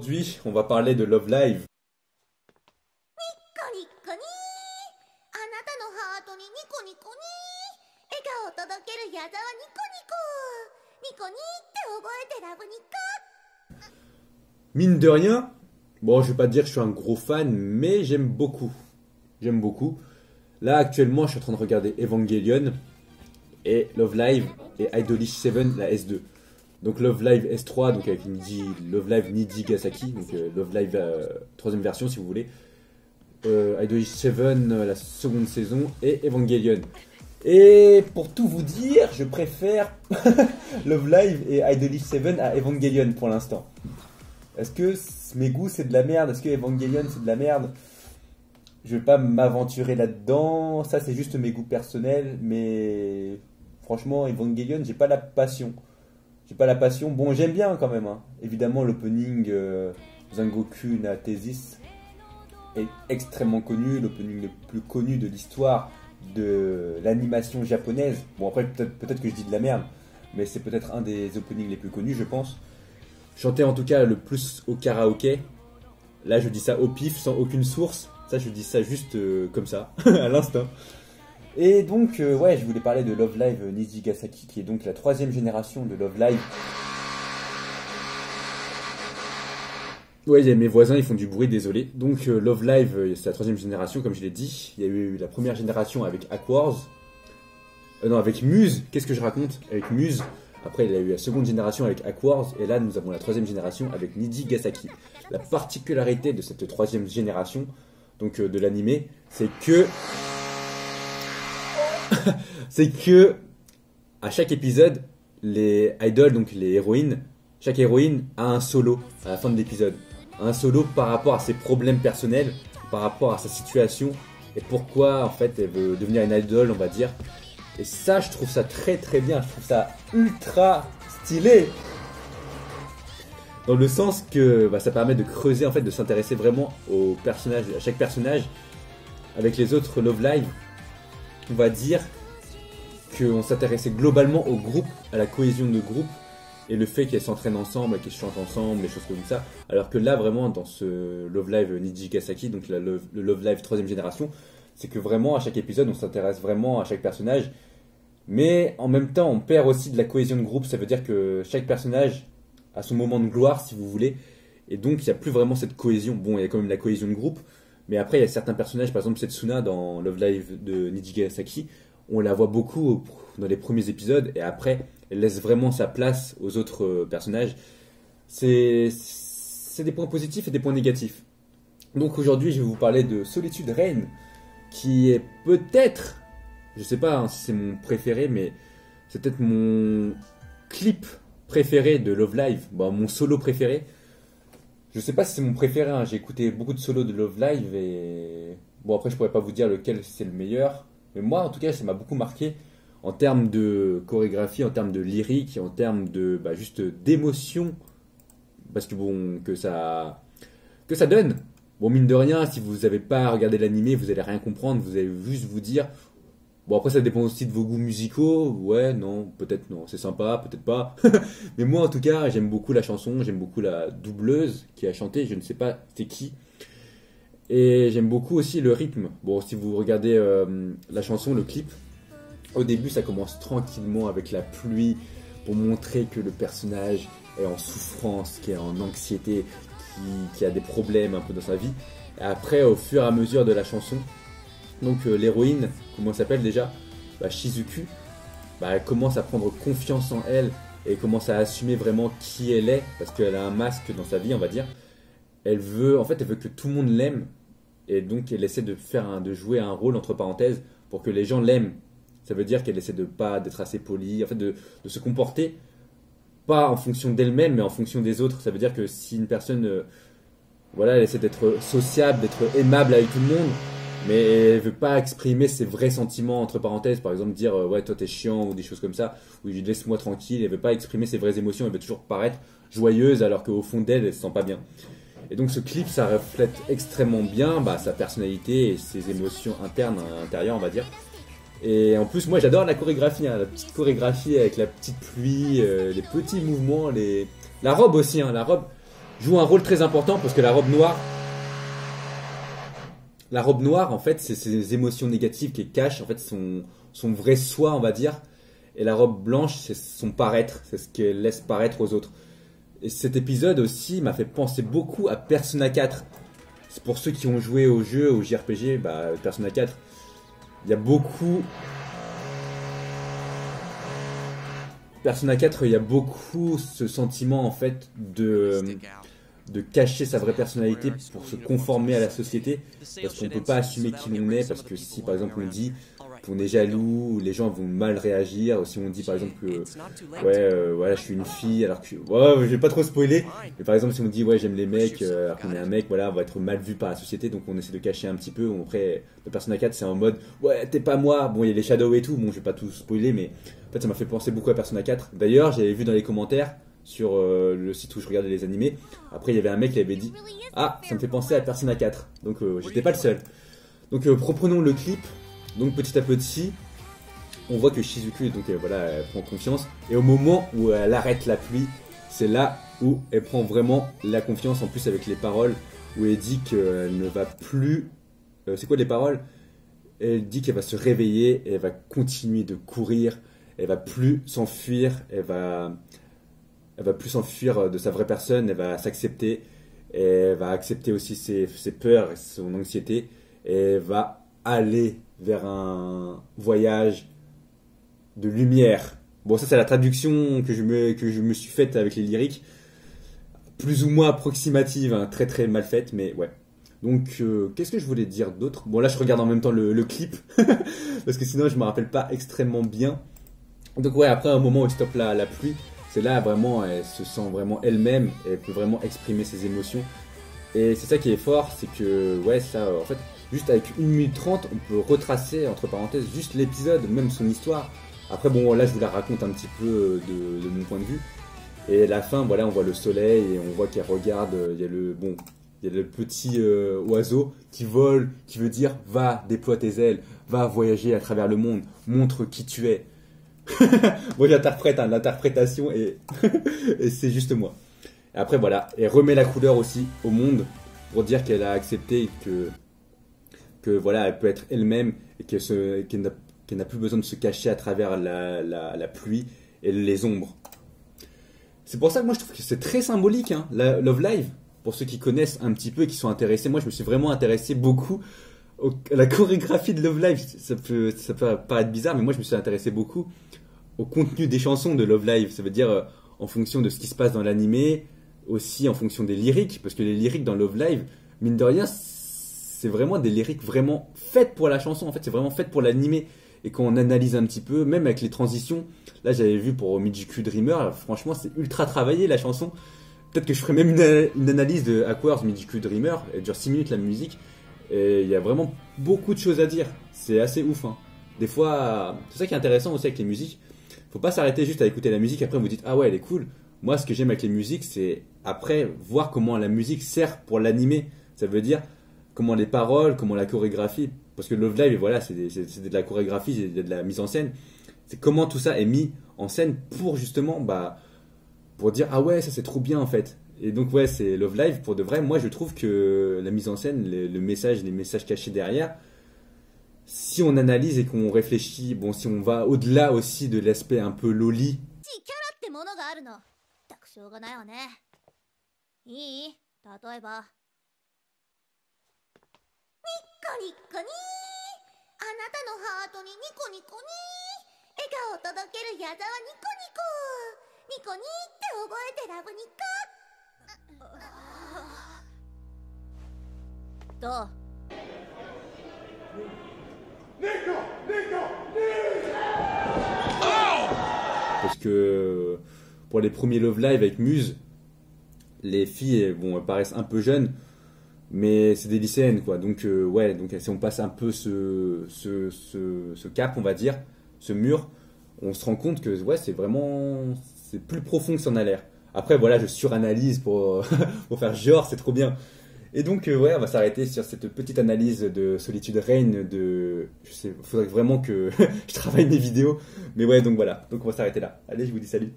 aujourd'hui, on va parler de Love Live. コニッコニーあなたのハートにニコニコニー笑顔を届ける矢沢ニコニコニコニーって覚えてラブニコ Mine de rien, bon, je vais pas te dire que je suis un gros fan, mais j'aime beaucoup. J'aime beaucoup. Là, actuellement, je suis en train de regarder Evangelion et Love Live et Idolish 7, la S2. Donc Love Live S3, donc avec Love Live Nijigasaki, donc Love Live troisième version si vous voulez. Idolish 7, la seconde saison, et Evangelion. Et pour tout vous dire, je préfère Love Live et Idolish 7 à Evangelion pour l'instant. Est-ce que mes goûts c'est de la merde? Est-ce que Evangelion c'est de la merde? Je vais pas m'aventurer là-dedans. Ça c'est juste mes goûts personnels. Mais franchement, Evangelion, j'ai pas la passion. J'ai pas la passion. Bon, j'aime bien quand même. Hein. Évidemment, l'opening Zangoku na Thesis est extrêmement connu. L'opening le plus connu de l'histoire de l'animation japonaise. Bon, après, peut-être que je dis de la merde. Mais c'est peut-être un des openings les plus connus, je pense. Chanter en tout cas le plus au karaoké. Là je dis ça au pif sans aucune source. Ça je dis ça juste comme ça, à l'instinct. Et donc ouais, je voulais parler de Love Live Nijigasaki qui est donc la troisième génération de Love Live. Ouais, il y a mes voisins, ils font du bruit, désolé. Donc Love Live, c'est la troisième génération comme je l'ai dit. Il y a eu la première génération avec Aquars. Non, avec Muse, qu'est-ce que je raconte? Avec Muse. Après, il y a eu la seconde génération avec Aquars, et là, nous avons la troisième génération avec Nijigasaki. La particularité de cette troisième génération, donc de l'animé, c'est que, à chaque épisode, les idoles, donc les héroïnes, chaque héroïne a un solo à la fin de l'épisode, un solo par rapport à ses problèmes personnels, par rapport à sa situation, et pourquoi en fait elle veut devenir une idole, on va dire. Et ça, je trouve ça très très bien, je trouve ça ultra stylé. Dans le sens que ça permet de creuser, en fait, de s'intéresser vraiment aux personnages, à chaque personnage. Avec les autres Love Live, on va dire qu'on s'intéressait globalement au groupe, à la cohésion de groupe, et le fait qu'elles s'entraînent ensemble, qu'elles chantent ensemble, des choses comme ça. Alors que là, vraiment, dans ce Love Live Nijigasaki, donc le Love Live 3ème génération, c'est que vraiment, à chaque épisode, on s'intéresse vraiment à chaque personnage. Mais en même temps, on perd aussi de la cohésion de groupe. Ça veut dire que chaque personnage a son moment de gloire, si vous voulez. Et donc, il n'y a plus vraiment cette cohésion. Bon, il y a quand même la cohésion de groupe. Mais après, il y a certains personnages, par exemple Setsuna dans Love Live de Nijigasaki. On la voit beaucoup dans les premiers épisodes. Et après, elle laisse vraiment sa place aux autres personnages. C'est des points positifs et des points négatifs. Donc aujourd'hui, je vais vous parler de Solitude Reign, qui est peut-être, je sais pas hein, si c'est mon préféré, mais c'est peut-être mon clip préféré de Love Live, mon solo préféré. Je sais pas si c'est mon préféré, hein. J'ai écouté beaucoup de solos de Love Live et bon après je pourrais pas vous dire lequel c'est le meilleur, mais moi en tout cas ça m'a beaucoup marqué en termes de chorégraphie, en termes de lyrique, en termes de juste d'émotion, parce que bon que ça donne. Bon, mine de rien, si vous n'avez pas regardé l'animé, vous allez rien comprendre, vous allez juste vous dire. Bon, après, ça dépend aussi de vos goûts musicaux. Ouais, non, peut-être non, c'est sympa, peut-être pas. Mais moi, en tout cas, j'aime beaucoup la chanson, j'aime beaucoup la doubleuse qui a chanté, je ne sais pas c'est qui. Et j'aime beaucoup aussi le rythme. Bon, si vous regardez la chanson, le clip, au début, ça commence tranquillement avec la pluie pour montrer que le personnage est en souffrance, qui est en anxiété, qui a des problèmes un peu dans sa vie. Et après, au fur et à mesure de la chanson, donc l'héroïne, comment elle s'appelle déjà, Shizuku, elle commence à prendre confiance en elle et commence à assumer vraiment qui elle est, parce qu'elle a un masque dans sa vie, on va dire. Elle veut que tout le monde l'aime, et donc elle essaie de jouer un rôle entre parenthèses pour que les gens l'aiment. Ça veut dire qu'elle essaie d'être assez polie, en fait de se comporter pas en fonction d'elle-même, mais en fonction des autres. Ça veut dire que si une personne, elle essaie d'être sociable, d'être aimable avec tout le monde, mais elle veut pas exprimer ses vrais sentiments, entre parenthèses, par exemple dire ouais toi t'es chiant ou des choses comme ça, ou laisse-moi tranquille, elle veut pas exprimer ses vraies émotions, elle veut toujours paraître joyeuse alors qu'au fond d'elle, elle se sent pas bien. Et donc ce clip, ça reflète extrêmement bien sa personnalité et ses émotions internes, intérieures on va dire. Et en plus, moi j'adore la chorégraphie, hein, la petite chorégraphie avec la petite pluie, les petits mouvements, la robe aussi, hein, la robe. joue un rôle très important parce que la robe noire, en fait, c'est ces émotions négatives qu'elle cache, en fait, son vrai soi, on va dire. Et la robe blanche, c'est son paraître, c'est ce qu'elle laisse paraître aux autres. Et cet épisode aussi m'a fait penser beaucoup à Persona 4. C'est pour ceux qui ont joué au jeu, au JRPG, bah, Persona 4, il y a beaucoup... Persona 4, il y a beaucoup ce sentiment, en fait, de cacher sa vraie personnalité pour se conformer à la société, parce qu'on ne peut pas assumer qui l'on est, parce que si, par exemple, on dit qu'on est jaloux, les gens vont mal réagir. Si on dit par exemple que voilà, je suis une fille, alors que je vais pas trop spoiler, mais par exemple si on dit ouais, j'aime les mecs alors qu'on est un mec, voilà, on va être mal vu par la société, donc on essaie de cacher un petit peu. Après le Persona 4 c'est en mode ouais, t'es pas moi, bon il y a les shadows et tout, bon je vais pas tout spoiler, mais en fait ça m'a fait penser beaucoup à Persona 4. D'ailleurs j'avais vu dans les commentaires sur le site où je regardais les animés, après il y avait un mec qui avait dit ah, ça me fait penser à Persona 4, donc j'étais pas le seul. Donc reprenons le clip. Donc petit à petit, on voit que Shizuku, donc voilà, elle prend confiance. Et au moment où elle arrête la pluie, c'est là où elle prend vraiment la confiance. En plus avec les paroles où elle dit qu'elle ne va plus. C'est quoi les paroles? Elle dit qu'elle va se réveiller, et elle va continuer de courir. Elle va plus s'enfuir. Elle va plus s'enfuir de sa vraie personne. Elle va s'accepter. Elle va accepter aussi ses peurs et son anxiété. Et elle va aller vers un voyage de lumière. Bon, ça c'est la traduction que je me suis faite avec les lyriques, plus ou moins approximative, hein, très très mal faite, mais ouais. Donc qu'est-ce que je voulais dire d'autre? Bon là je regarde en même temps le clip parce que sinon je me rappelle pas extrêmement bien. Donc ouais, après un moment où elle stoppe la pluie, c'est là vraiment elle se sent vraiment elle-même, et elle peut vraiment exprimer ses émotions. Et c'est ça qui est fort, c'est que ouais, ça en fait juste avec 1 minute 30, on peut retracer, entre parenthèses, juste l'épisode, même son histoire. Après, bon, là, je vous la raconte un petit peu de mon point de vue. Et à la fin, voilà, on voit le soleil et on voit qu'elle regarde. Il y a le petit oiseau qui vole, qui veut dire va, déploie tes ailes, va voyager à travers le monde, montre qui tu es. Bon, j'interprète, hein, l'interprétation et, et c'est juste moi. Et après, voilà, elle remet la couleur aussi au monde pour dire qu'elle a accepté et que voilà, elle peut être elle-même et qu'elle n'a plus besoin de se cacher à travers la pluie et les ombres. C'est pour ça que moi je trouve que c'est très symbolique, hein, la Love Live. Pour ceux qui connaissent un petit peu et qui sont intéressés, moi je me suis vraiment intéressé beaucoup à la chorégraphie de Love Live. Ça peut paraître bizarre, mais moi je me suis intéressé beaucoup au contenu des chansons de Love Live. Ça veut dire en fonction de ce qui se passe dans l'animé, aussi en fonction des lyriques, parce que les lyriques dans Love Live, mine de rien, c'est vraiment des lyriques vraiment faites pour la chanson. En fait, c'est vraiment fait pour l'animé. Et quand on analyse un petit peu, même avec les transitions, là j'avais vu pour Mijiku Dreamer, franchement c'est ultra travaillé la chanson. Peut-être que je ferai même une analyse de Aquars Mijiku Dreamer. Elle dure 6 minutes la musique. Et il y a vraiment beaucoup de choses à dire. C'est assez ouf, hein. Des fois, c'est ça qui est intéressant aussi avec les musiques. Faut pas s'arrêter juste à écouter la musique, après vous dites ah ouais elle est cool. Moi ce que j'aime avec les musiques, c'est après voir comment la musique sert pour l'animé. Ça veut dire comment les paroles, comment la chorégraphie, parce que Love Live, voilà, c'est de la chorégraphie, c'est de la mise en scène. C'est comment tout ça est mis en scène pour justement, pour dire ah ouais, ça c'est trop bien en fait. Et donc ouais, c'est Love Live pour de vrai. Moi, je trouve que la mise en scène, le message, les messages cachés derrière, si on analyse et qu'on réfléchit, bon, si on va au-delà aussi de l'aspect un peu loli. Parce que pour les premiers Love Live avec Muse, les filles, bon, elles paraissent un peu jeunes, mais c'est des lycéennes, quoi. Donc ouais, donc si on passe un peu ce cap, on va dire, ce mur, on se rend compte que ouais, c'est plus profond que ça en a l'air. Après voilà, je suranalyse pour pour faire genre, c'est trop bien. Et donc ouais, on va s'arrêter sur cette petite analyse de Solitude Reign je sais, faudrait vraiment que je travaille mes vidéos, mais ouais, donc voilà. Donc on va s'arrêter là. Allez, je vous dis salut.